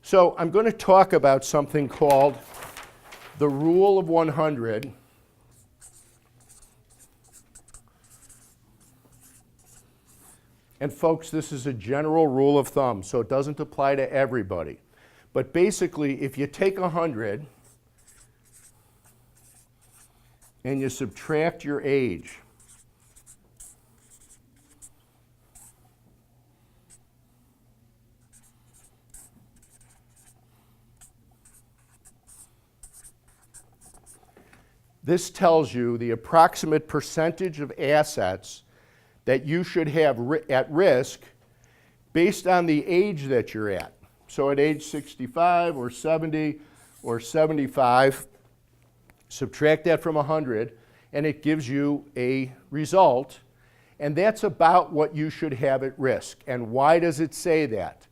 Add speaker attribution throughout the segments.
Speaker 1: So I'm going to talk about something called the rule of 100. And folks, this is a general rule of thumb, so it doesn't apply to everybody. But basically, if you take 100 and you subtract your age, this tells you the approximate percentage of assets that you should have at risk based on the age that you're at. So at age 65 or 70 or 75, subtract that from 100, and it gives you a result, and that's about what you should have at risk. And why does it say that?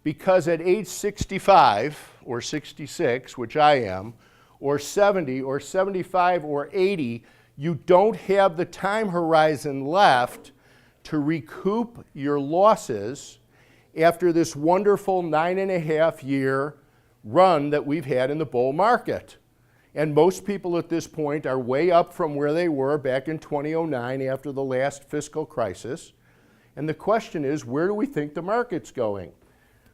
Speaker 1: Because at age 65 or 66, which I am, or 70 or 75 or 80, you don't have the time horizon left to recoup your losses after this wonderful 9.5-year run that we've had in the bull market. And most people at this point are way up from where they were back in 2009 after the last fiscal crisis. And the question is, where do we think the market's going?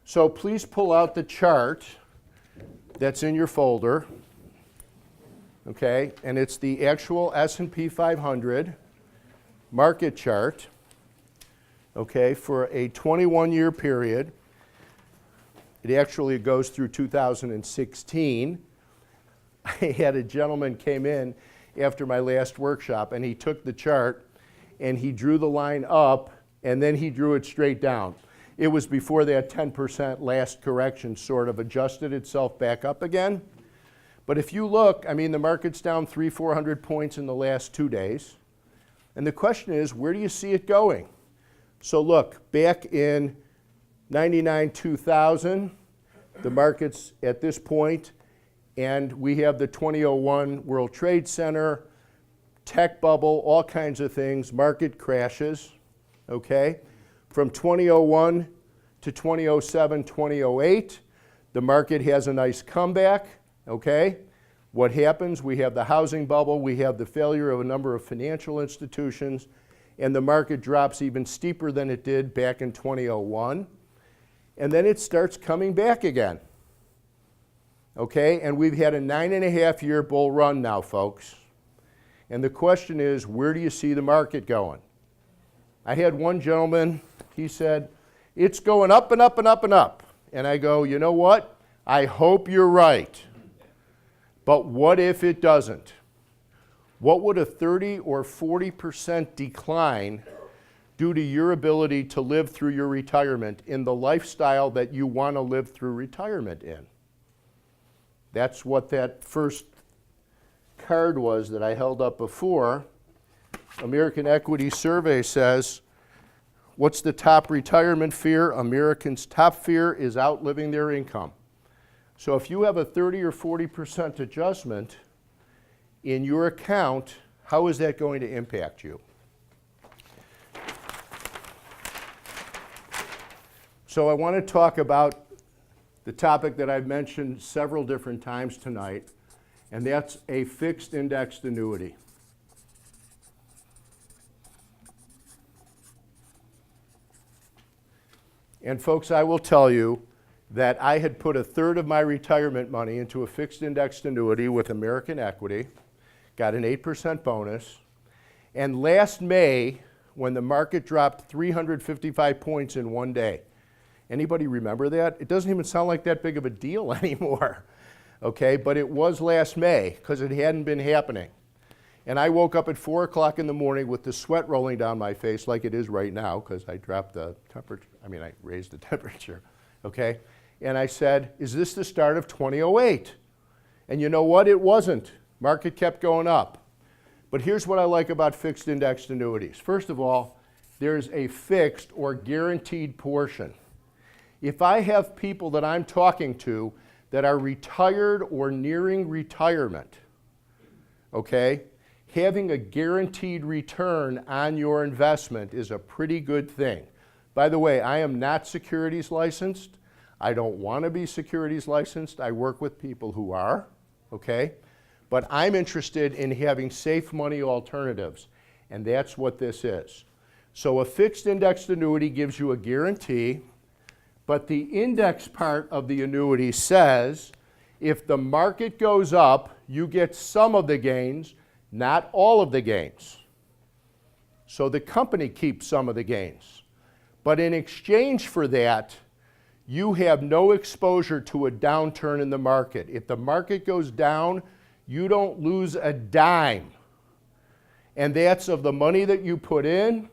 Speaker 1: So please pull out the chart that's in your folder. Okay, and it's the actual S&P 500 market chart, okay, for a 21-year period. It actually goes through 2016. I had a gentleman came in after my last workshop, and he took the chart, and he drew the line up, and then he drew it straight down. It was before that 10% last correction sort of adjusted itself back up again. But if you look, I mean, the market's down 300-400 points in the last 2 days. And the question is, where do you see it going? So look, back in 99, 2000, the market's at this point, and we have the 2001 World Trade Center, tech bubble, all kinds of things, market crashes, okay? From 2001 to 2007, 2008, the market has a nice comeback. Okay, what happens? We have the housing bubble, we have the failure of a number of financial institutions, and the market drops even steeper than it did back in 2001. And then it starts coming back again. Okay, and we've had a 9.5-year bull run now, folks. And the question is, where do you see the market going? I had one gentleman, he said, it's going up and up and up and up. And I go, you know what? I hope you're right. But what if it doesn't? What would a 30 or 40% decline do to your ability to live through your retirement in the lifestyle that you want to live through retirement in? That's what that first card was that I held up before. American Equity Survey says, what's the top retirement fear? Americans' top fear is outliving their income. So if you have a 30 or 40% adjustment in your account, how is that going to impact you? So I want to talk about the topic that I've mentioned several different times tonight, and that's a fixed indexed annuity. And folks, I will tell you that I had put 1/3 of my retirement money into a fixed indexed annuity with American Equity, got an 8% bonus, and last May, when the market dropped 355 points in one day, anybody remember that? It doesn't even sound like that big of a deal anymore, okay? But it was last May, because it hadn't been happening. And I woke up at 4 o'clock in the morning with the sweat rolling down my face like it is right now, because I dropped the temperature, I raised the temperature, okay? And I said, is this the start of 2008? And you know what? It wasn't. Market kept going up. But here's what I like about fixed indexed annuities. First of all, there's a fixed or guaranteed portion. If I have people that I'm talking to that are retired or nearing retirement, okay, having a guaranteed return on your investment is a pretty good thing. By the way, I am not securities licensed. I don't want to be securities licensed. I work with people who are, okay? But I'm interested in having safe money alternatives, and that's what this is. So a fixed indexed annuity gives you a guarantee, but the index part of the annuity says if the market goes up, you get some of the gains, not all of the gains. So the company keeps some of the gains. But in exchange for that, you have no exposure to a downturn in the market. If the market goes down, you don't lose a dime. And that's of the money that you put in,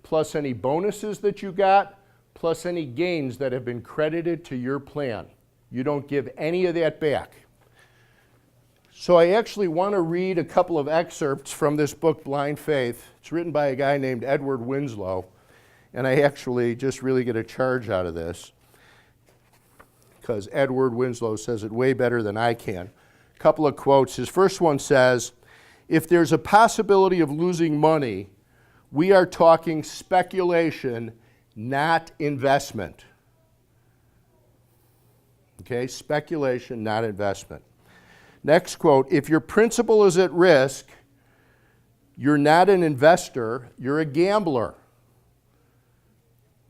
Speaker 1: plus any bonuses that you got, plus any gains that have been credited to your plan. You don't give any of that back. So I actually want to read a couple of excerpts from this book, Blind Faith. It's written by a guy named Edward Winslow, and I actually just really get a charge out of this because Edward Winslow says it way better than I can. A couple of quotes. His first one says, "If there's a possibility of losing money, we are talking speculation, not investment." Okay, speculation, not investment. Next quote, "If your principal is at risk, you're not an investor, you're a gambler."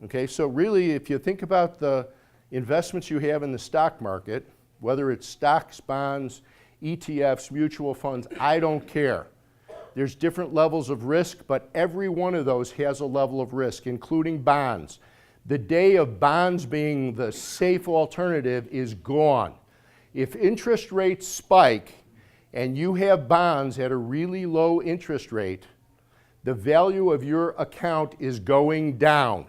Speaker 1: Okay, so really, if you think about the investments you have in the stock market, whether it's stocks, bonds, ETFs, mutual funds, I don't care. There's different levels of risk, but every one of those has a level of risk, including bonds. The day of bonds being the safe alternative is gone. If interest rates spike and you have bonds at a really low interest rate, the value of your account is going down.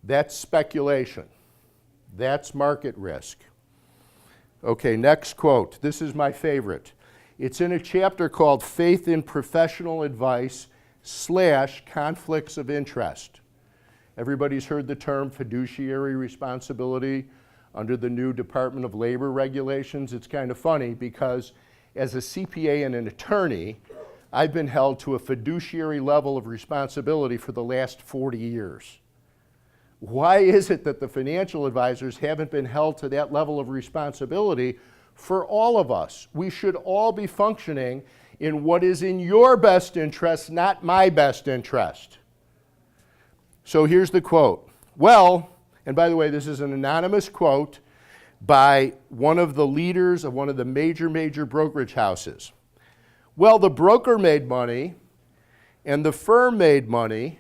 Speaker 1: That's speculation. That's market risk. Okay, next quote. This is my favorite. It's in a chapter called Faith in Professional Advice / Conflicts of Interest. Everybody's heard the term fiduciary responsibility under the new Department of Labor regulations. It's kind of funny because as a CPA and an attorney, I've been held to a fiduciary level of responsibility for the last 40 years. Why is it that the financial advisors haven't been held to that level of responsibility for all of us? We should all be functioning in what is in your best interest, not my best interest. So here's the quote. Well, and by the way, this is an anonymous quote by one of the leaders of one of the major brokerage houses. Well, the broker made money, and the firm made money,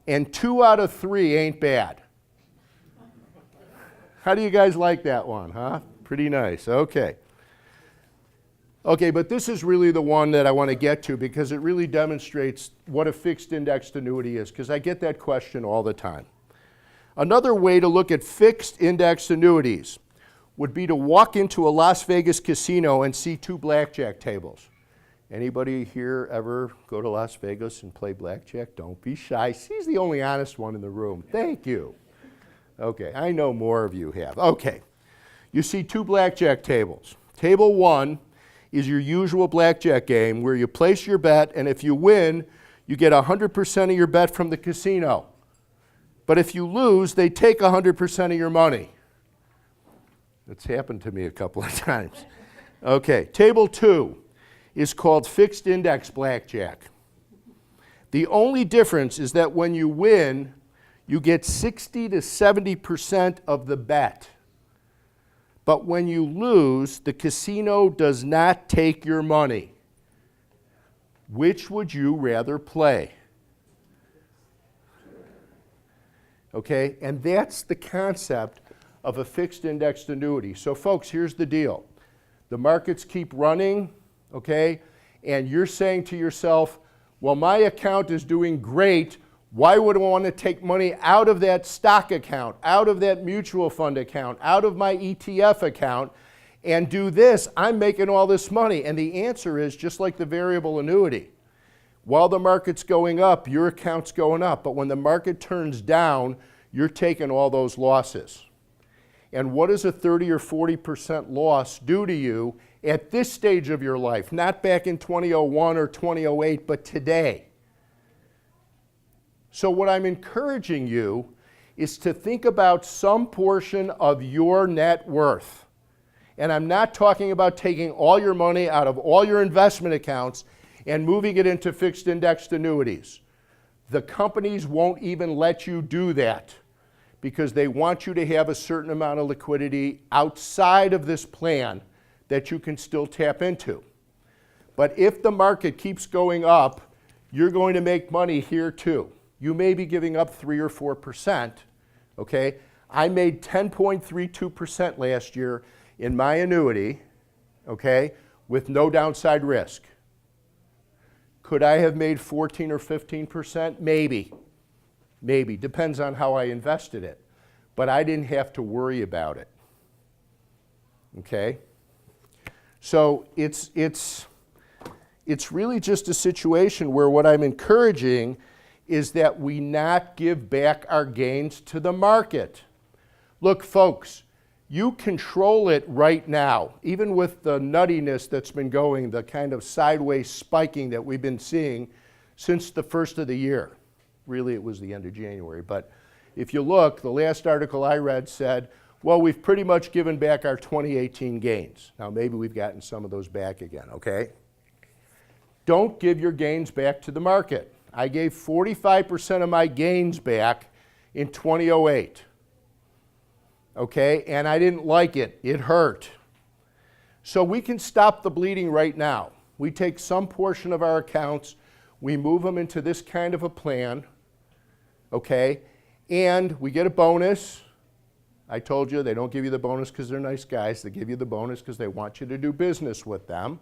Speaker 1: and 2 out of 3 ain't bad. How do you guys like that one, huh? Pretty nice, okay. Okay, but this is really the one that I want to get to because it really demonstrates what a fixed indexed annuity is, because I get that question all the time. Another way to look at fixed indexed annuities would be to walk into a Las Vegas casino and see 2 blackjack tables. Anybody here ever go to Las Vegas and play blackjack? Don't be shy. He's the only honest one in the room. Thank you. Okay, I know more of you have. Okay, you see 2 blackjack tables. Table 1 is your usual blackjack game where you place your bet, and if you win, you get 100% of your bet from the casino. But if you lose, they take 100% of your money. It's happened to me a couple of times. Okay, table 2 is called fixed index blackjack. The only difference is that when you win, you get 60 to 70% of the bet. But when you lose, the casino does not take your money. Which would you rather play? Okay, and that's the concept of a fixed indexed annuity. So folks, here's the deal. The markets keep running, okay, and you're saying to yourself, well, my account is doing great. Why would I want to take money out of that stock account, out of that mutual fund account, out of my ETF account, and do this? I'm making all this money. And the answer is just like the variable annuity. While the market's going up, your account's going up. But when the market turns down, you're taking all those losses. And what does a 30 or 40% loss do to you at this stage of your life? Not back in 2001 or 2008, but today. So what I'm encouraging you is to think about some portion of your net worth. And I'm not talking about taking all your money out of all your investment accounts and moving it into fixed indexed annuities. The companies won't even let you do that because they want you to have a certain amount of liquidity outside of this plan that you can still tap into. But if the market keeps going up, you're going to make money here too. You may be giving up 3 or 4%, okay? I made 10.32% last year in my annuity, okay, with no downside risk. Could I have made 14 or 15%? Maybe. Maybe. Depends on how I invested it. But I didn't have to worry about it. Okay? So it's really just a situation where what I'm encouraging is that we not give back our gains to the market. Look, folks, you control it right now, even with the nuttiness that's been going, the kind of sideways spiking that we've been seeing since the first of the year. Really, it was the end of January. But if you look, the last article I read said, well, we've pretty much given back our 2018 gains. Now, maybe we've gotten some of those back again, okay? Don't give your gains back to the market. I gave 45% of my gains back in 2008. Okay, and I didn't like it. It hurt. So we can stop the bleeding right now. We take some portion of our accounts, we move them into this kind of a plan, okay, and we get a bonus. I told you they don't give you the bonus because they're nice guys. They give you the bonus because they want you to do business with them.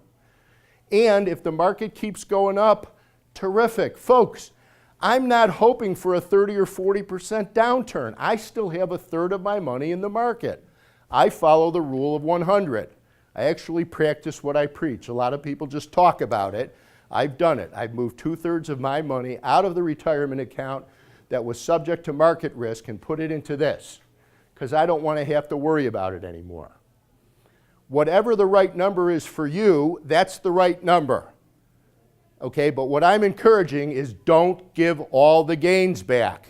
Speaker 1: And if the market keeps going up, terrific. Folks, I'm not hoping for a 30 or 40% downturn. I still have a third of my money in the market. I follow the rule of 100. I actually practice what I preach. A lot of people just talk about it. I've done it. I've moved 2/3 of my money out of the retirement account that was subject to market risk and put it into this because I don't want to have to worry about it anymore. Whatever the right number is for you, that's the right number. Okay, but what I'm encouraging is don't give all the gains back.